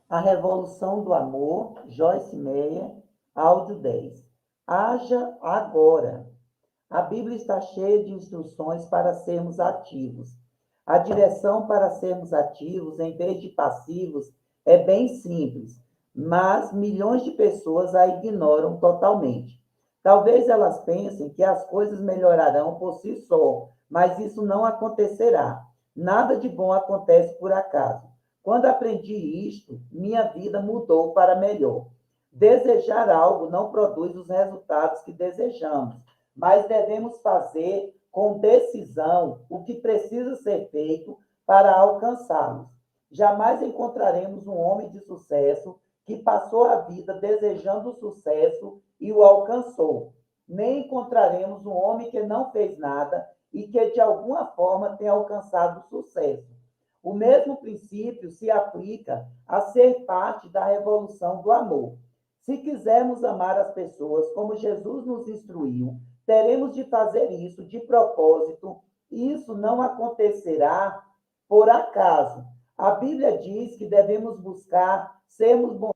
A Revolução do Amor, Joyce Meyer, áudio 10. Haja agora. A Bíblia está cheia de instruções para sermos ativos. A direção para sermos ativos, em vez de passivos, é bem simples, mas milhões de pessoas a ignoram totalmente. Talvez elas pensem que as coisas melhorarão por si só, mas isso não acontecerá. Nada de bom acontece por acaso. Quando aprendi isto, minha vida mudou para melhor. Desejar algo não produz os resultados que desejamos, mas devemos fazer com decisão o que precisa ser feito para alcançá-los. Jamais encontraremos um homem de sucesso que passou a vida desejando o sucesso e o alcançou. Nem encontraremos um homem que não fez nada e que, de alguma forma, tenha alcançado o sucesso. O mesmo princípio se aplica a ser parte da revolução do amor. Se quisermos amar as pessoas como Jesus nos instruiu, teremos de fazer isso de propósito. Isso não acontecerá por acaso. A Bíblia diz que devemos buscar sermos bondosos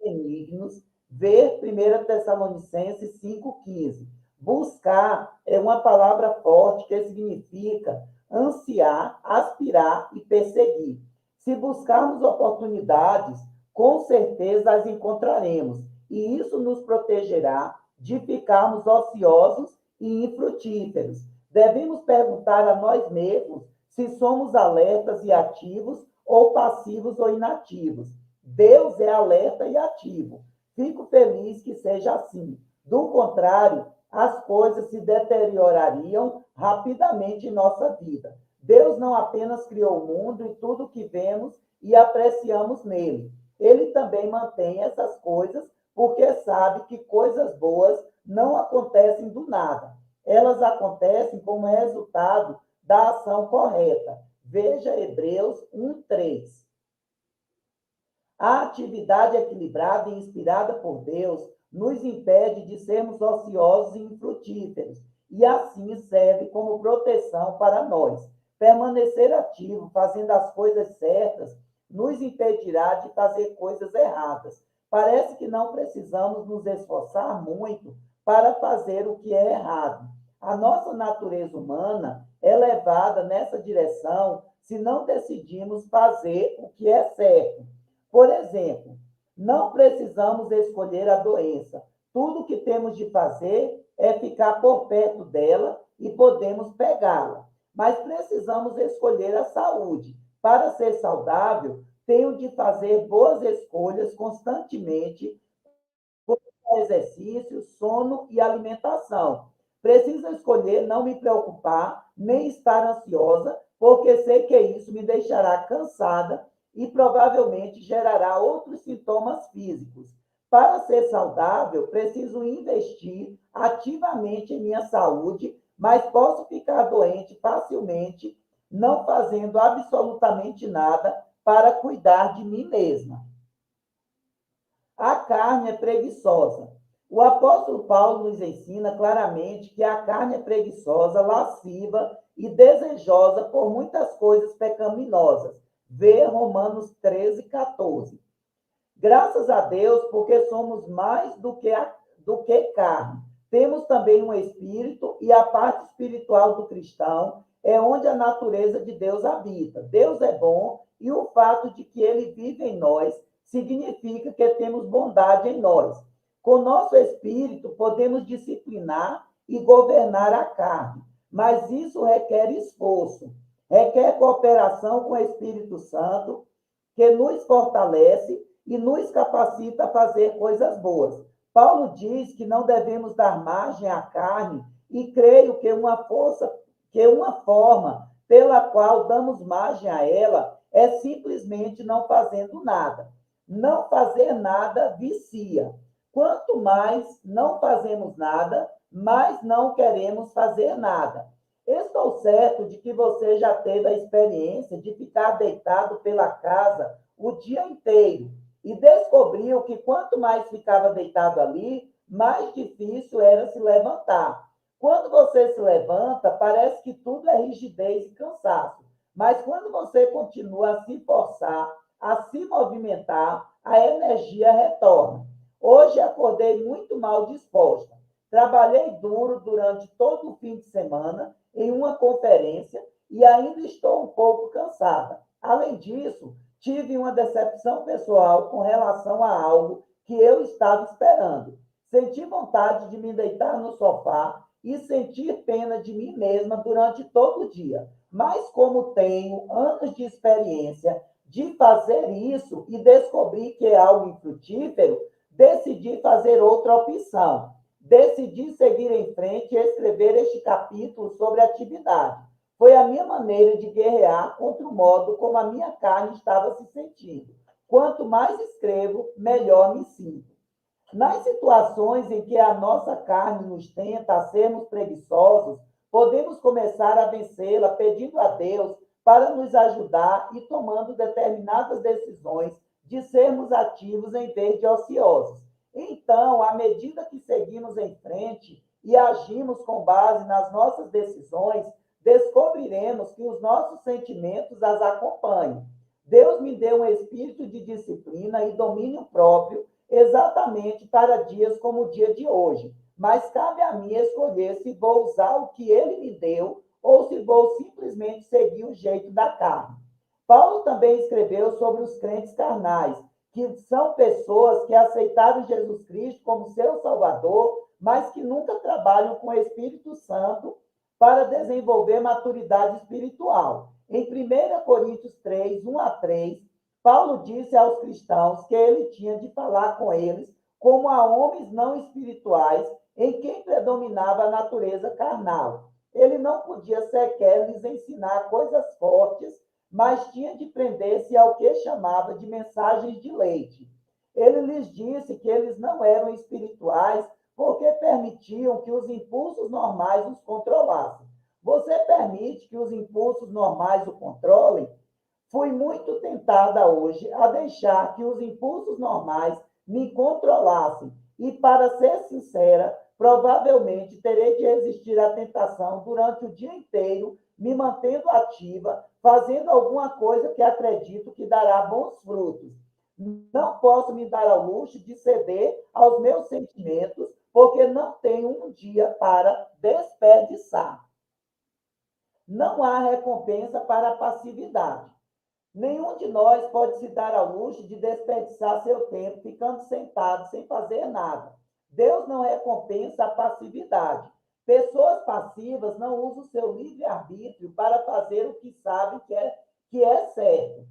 e benignos. Ver 1 Tessalonicenses 5,15. Buscar é uma palavra forte que significa ansiar, aspirar e perseguir. Se buscarmos oportunidades, com certeza as encontraremos, e isso nos protegerá de ficarmos ociosos e infrutíferos. Devemos perguntar a nós mesmos se somos alertas e ativos ou passivos ou inativos. Deus é alerta e ativo. Fico feliz que seja assim. Do contrário, as coisas se deteriorariam rapidamente em nossa vida. Deus não apenas criou o mundo e tudo que vemos e apreciamos nele. Ele também mantém essas coisas porque sabe que coisas boas não acontecem do nada. Elas acontecem como resultado da ação correta. Veja Hebreus 1:3. A atividade equilibrada e inspirada por Deus nos impede de sermos ociosos e infrutíferos, e assim serve como proteção para nós. Permanecer ativo, fazendo as coisas certas, nos impedirá de fazer coisas erradas. Parece que não precisamos nos esforçar muito para fazer o que é errado. A nossa natureza humana é levada nessa direção se não decidimos fazer o que é certo. Por exemplo, não precisamos escolher a doença. Tudo que temos de fazer é ficar por perto dela e podemos pegá-la. Mas precisamos escolher a saúde. Para ser saudável, tenho de fazer boas escolhas constantemente, exercício, sono e alimentação. Preciso escolher não me preocupar, nem estar ansiosa, porque sei que isso me deixará cansada e provavelmente gerará outros sintomas físicos. Para ser saudável, preciso investir ativamente em minha saúde, mas posso ficar doente facilmente, não fazendo absolutamente nada para cuidar de mim mesma. A carne é preguiçosa. O apóstolo Paulo nos ensina claramente que a carne é preguiçosa, lasciva e desejosa por muitas coisas pecaminosas. Vê Romanos 13:14. Graças a Deus, porque somos mais do que carne. Temos também um espírito e a parte espiritual do cristão é onde a natureza de Deus habita. Deus é bom e o fato de que ele vive em nós significa que temos bondade em nós. Com nosso espírito, podemos disciplinar e governar a carne, mas isso requer esforço, requer cooperação com o Espírito Santo, que nos fortalece e nos capacita a fazer coisas boas. Paulo diz que não devemos dar margem à carne e creio que uma forma pela qual damos margem a ela é simplesmente não fazendo nada. Não fazer nada vicia. Quanto mais não fazemos nada, mais não queremos fazer nada. Estou certo de que você já teve a experiência de ficar deitado pela casa o dia inteiro e descobriu que quanto mais ficava deitado ali, mais difícil era se levantar. Quando você se levanta, parece que tudo é rigidez e cansaço. Mas quando você continua a se forçar, a se movimentar, a energia retorna. Hoje acordei muito mal disposta. Trabalhei duro durante todo o fim de semana em uma conferência e ainda estou um pouco cansada. Além disso, tive uma decepção pessoal com relação a algo que eu estava esperando. Senti vontade de me deitar no sofá e sentir pena de mim mesma durante todo o dia. Mas como tenho anos de experiência de fazer isso e descobri que é algo infrutífero, decidi fazer outra opção. Decidi seguir em frente e escrever este capítulo sobre atividade. Foi a minha maneira de guerrear contra o modo como a minha carne estava se sentindo. Quanto mais escrevo, melhor me sinto. Nas situações em que a nossa carne nos tenta a sermos preguiçosos, podemos começar a vencê-la pedindo a Deus para nos ajudar e tomando determinadas decisões de sermos ativos em vez de ociosos. Então, à medida que seguimos em frente e agimos com base nas nossas decisões, descobriremos que os nossos sentimentos as acompanham. Deus me deu um espírito de disciplina e domínio próprio exatamente para dias como o dia de hoje, mas cabe a mim escolher se vou usar o que ele me deu ou se vou simplesmente seguir o jeito da carne. Paulo também escreveu sobre os crentes carnais, que são pessoas que aceitaram Jesus Cristo como seu Salvador, mas que nunca trabalham com o Espírito Santo para desenvolver maturidade espiritual. Em 1 Coríntios 3, 1 a 3, Paulo disse aos cristãos que ele tinha de falar com eles como a homens não espirituais, em quem predominava a natureza carnal. Ele não podia sequer lhes ensinar coisas fortes, mas tinha de prender-se ao que chamava de mensagens de leite. Ele lhes disse que eles não eram espirituais porque permitiam que os impulsos normais os controlassem. Você permite que os impulsos normais o controlem? Fui muito tentada hoje a deixar que os impulsos normais me controlassem e, para ser sincera, provavelmente terei de resistir à tentação durante o dia inteiro, me mantendo ativa, fazendo alguma coisa que acredito que dará bons frutos. Não posso me dar ao luxo de ceder aos meus sentimentos, porque não tenho um dia para desperdiçar. Não há recompensa para a passividade. Nenhum de nós pode se dar ao luxo de desperdiçar seu tempo ficando sentado sem fazer nada. Deus não recompensa a passividade. Pessoas passivas não usam seu livre-arbítrio para fazer o que sabem que é certo.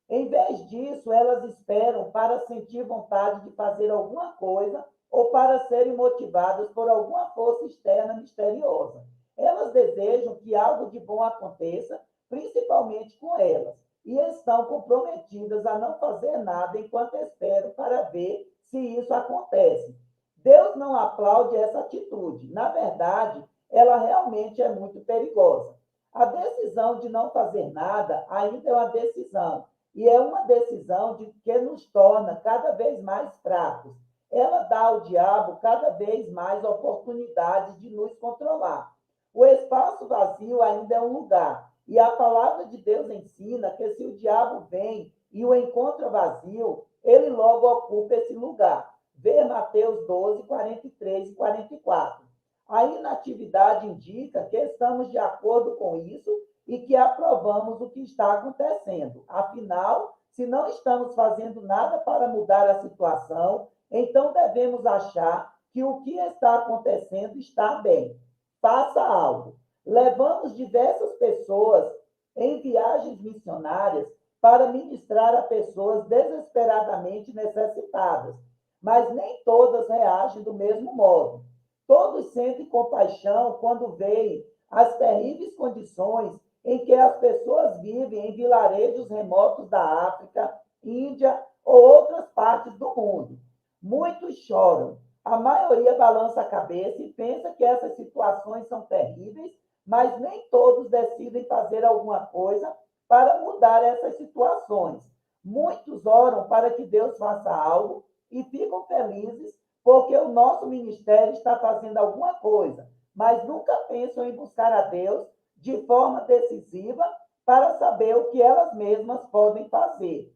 Em vez disso, elas esperam para sentir vontade de fazer alguma coisa ou para serem motivadas por alguma força externa misteriosa. Elas desejam que algo de bom aconteça, principalmente com elas, e estão comprometidas a não fazer nada enquanto esperam para ver se isso acontece. Deus não aplaude essa atitude. Na verdade, ela realmente é muito perigosa. A decisão de não fazer nada ainda é uma decisão, e é uma decisão que nos torna cada vez mais fracos. Ela dá ao diabo cada vez mais oportunidades de nos controlar. O espaço vazio ainda é um lugar, e a palavra de Deus ensina que se o diabo vem e o encontra vazio, ele logo ocupa esse lugar. Vê Mateus 12, 43 e 44. A inatividade indica que estamos de acordo com isso e que aprovamos o que está acontecendo. Afinal, se não estamos fazendo nada para mudar a situação, então devemos achar que o que está acontecendo está bem. Faça algo. Levamos diversas pessoas em viagens missionárias para ministrar a pessoas desesperadamente necessitadas, mas nem todas reagem do mesmo modo. Todos sentem compaixão quando veem as terríveis condições em que as pessoas vivem em vilarejos remotos da África, Índia ou outras partes do mundo. Muitos choram. A maioria balança a cabeça e pensa que essas situações são terríveis, mas nem todos decidem fazer alguma coisa para mudar essas situações. Muitos oram para que Deus faça algo e ficam felizes porque o nosso ministério está fazendo alguma coisa, mas nunca pensam em buscar a Deus de forma decisiva para saber o que elas mesmas podem fazer.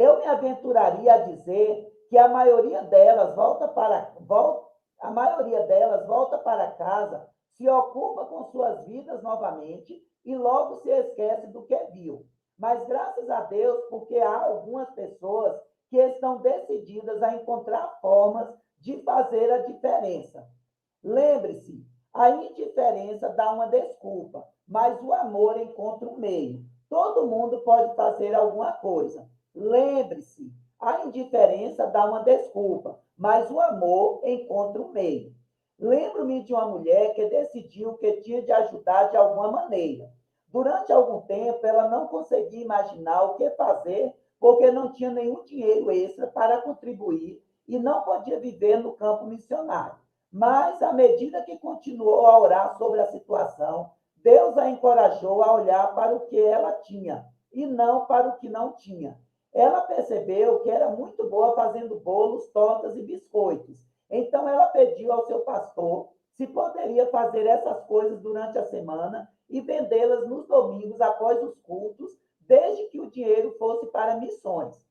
Eu me aventuraria a dizer que a maioria delas volta para casa, se ocupa com suas vidas novamente e logo se esquece do que viu. Mas graças a Deus, porque há algumas pessoas que estão decididas a encontrar formas de fazer a diferença. Lembre-se, a indiferença dá uma desculpa, mas o amor encontra um meio. Todo mundo pode fazer alguma coisa. Lembre-se, a indiferença dá uma desculpa, mas o amor encontra um meio. Lembro-me de uma mulher que decidiu que tinha de ajudar de alguma maneira. Durante algum tempo, ela não conseguia imaginar o que fazer, porque não tinha nenhum dinheiro extra para contribuir e não podia viver no campo missionário. Mas, à medida que continuou a orar sobre a situação, Deus a encorajou a olhar para o que ela tinha e não para o que não tinha. Ela percebeu que era muito boa fazendo bolos, tortas e biscoitos. Então, ela pediu ao seu pastor se poderia fazer essas coisas durante a semana e vendê-las nos domingos após os cultos, desde que o dinheiro fosse para missões.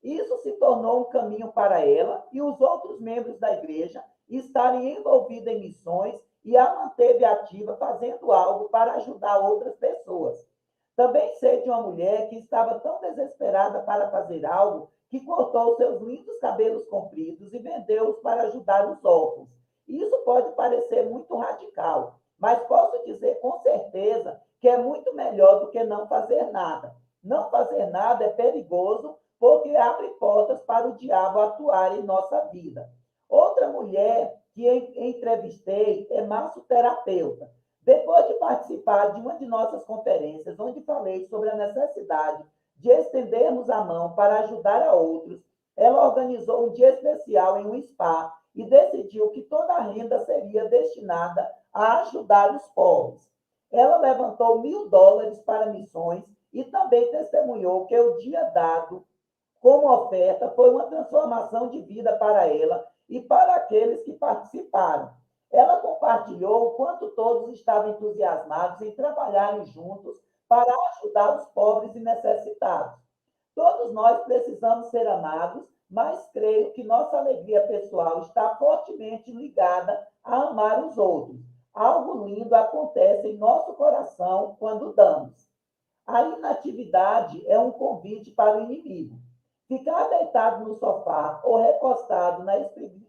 Isso se tornou um caminho para ela e os outros membros da igreja estarem envolvidos em missões e a manteve ativa fazendo algo para ajudar outras pessoas. Também sei de uma mulher que estava tão desesperada para fazer algo que cortou seus lindos cabelos compridos e vendeu-os para ajudar os órfãos. Isso pode parecer muito radical, mas posso dizer com certeza que é muito melhor do que não fazer nada. Não fazer nada é perigoso porque abre portas para o diabo atuar em nossa vida. Outra mulher que entrevistei é massoterapeuta. Depois de participar de uma de nossas conferências, onde falei sobre a necessidade de estendermos a mão para ajudar a outros, ela organizou um dia especial em um spa e decidiu que toda a renda seria destinada a ajudar os pobres. Ela levantou $1.000 para missões e também testemunhou que o dia dado como oferta foi uma transformação de vida para ela e para aqueles que participaram. Ela compartilhou o quanto todos estavam entusiasmados em trabalharem juntos para ajudar os pobres e necessitados. Todos nós precisamos ser amados, mas creio que nossa alegria pessoal está fortemente ligada a amar os outros. Algo lindo acontece em nosso coração quando damos. A inatividade é um convite para o inimigo. Ficar deitado no sofá ou recostado na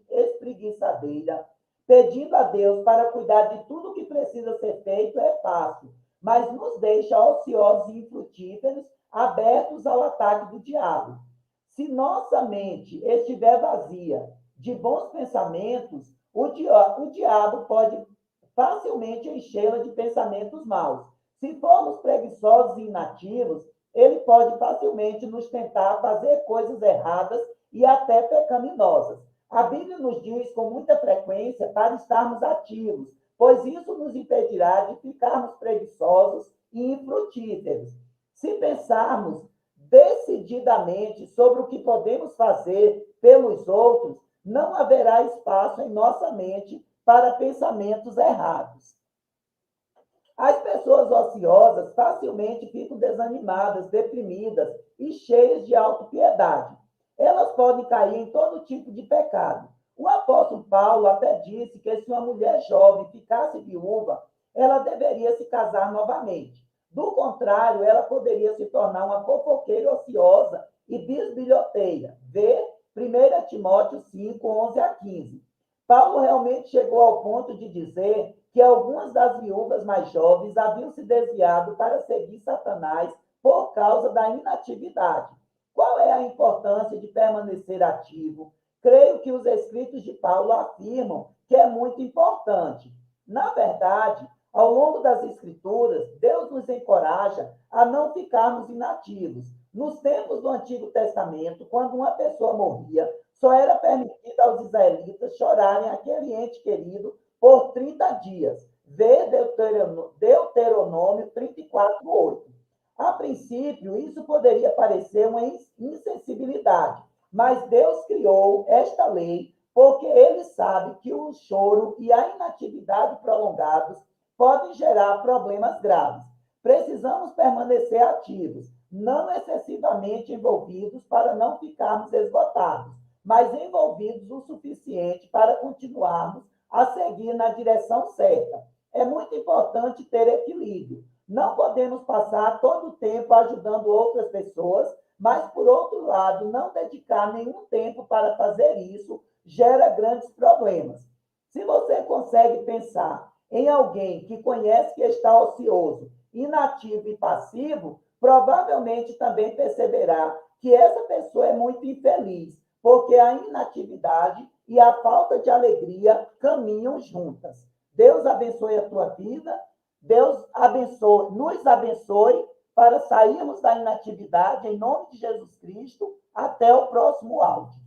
espreguiçadeira, pedindo a Deus para cuidar de tudo que precisa ser feito é fácil, mas nos deixa ociosos e infrutíferos, abertos ao ataque do diabo. Se nossa mente estiver vazia de bons pensamentos, o diabo pode facilmente enchê-la de pensamentos maus. Se formos preguiçosos e inativos, ele pode facilmente nos tentar fazer coisas erradas e até pecaminosas. A Bíblia nos diz com muita frequência para estarmos ativos, pois isso nos impedirá de ficarmos preguiçosos e infrutíferos. Se pensarmos decididamente sobre o que podemos fazer pelos outros, não haverá espaço em nossa mente para pensamentos errados. As pessoas ociosas facilmente ficam desanimadas, deprimidas e cheias de autopiedade. Elas podem cair em todo tipo de pecado. O apóstolo Paulo até disse que se uma mulher jovem ficasse viúva, ela deveria se casar novamente. Do contrário, ela poderia se tornar uma fofoqueira ociosa e bisbilhoteira. Vê 1 Timóteo 5, 11 a 15. Paulo realmente chegou ao ponto de dizer que algumas das viúvas mais jovens haviam se desviado para seguir Satanás por causa da inatividade. Qual é a importância de permanecer ativo? Creio que os escritos de Paulo afirmam que é muito importante. Na verdade, ao longo das Escrituras, Deus nos encoraja a não ficarmos inativos. Nos tempos do Antigo Testamento, quando uma pessoa morria, só era permitido aos israelitas chorarem aquele ente querido por 30 dias. Vê Deuteronômio 34, 8. A princípio, isso poderia parecer uma insensibilidade, mas Deus criou esta lei porque ele sabe que o choro e a inatividade prolongados podem gerar problemas graves. Precisamos permanecer ativos, não excessivamente envolvidos para não ficarmos esgotados, mas envolvidos o suficiente para continuarmos a seguir na direção certa. É muito importante ter equilíbrio. Não podemos passar todo o tempo ajudando outras pessoas, mas, por outro lado, não dedicar nenhum tempo para fazer isso gera grandes problemas. Se você consegue pensar em alguém que conhece que está ocioso, inativo e passivo, provavelmente também perceberá que essa pessoa é muito infeliz, porque a inatividade e a falta de alegria caminham juntas. Deus abençoe a tua vida, Deus abençoe, nos abençoe para sairmos da inatividade, em nome de Jesus Cristo. Até o próximo áudio.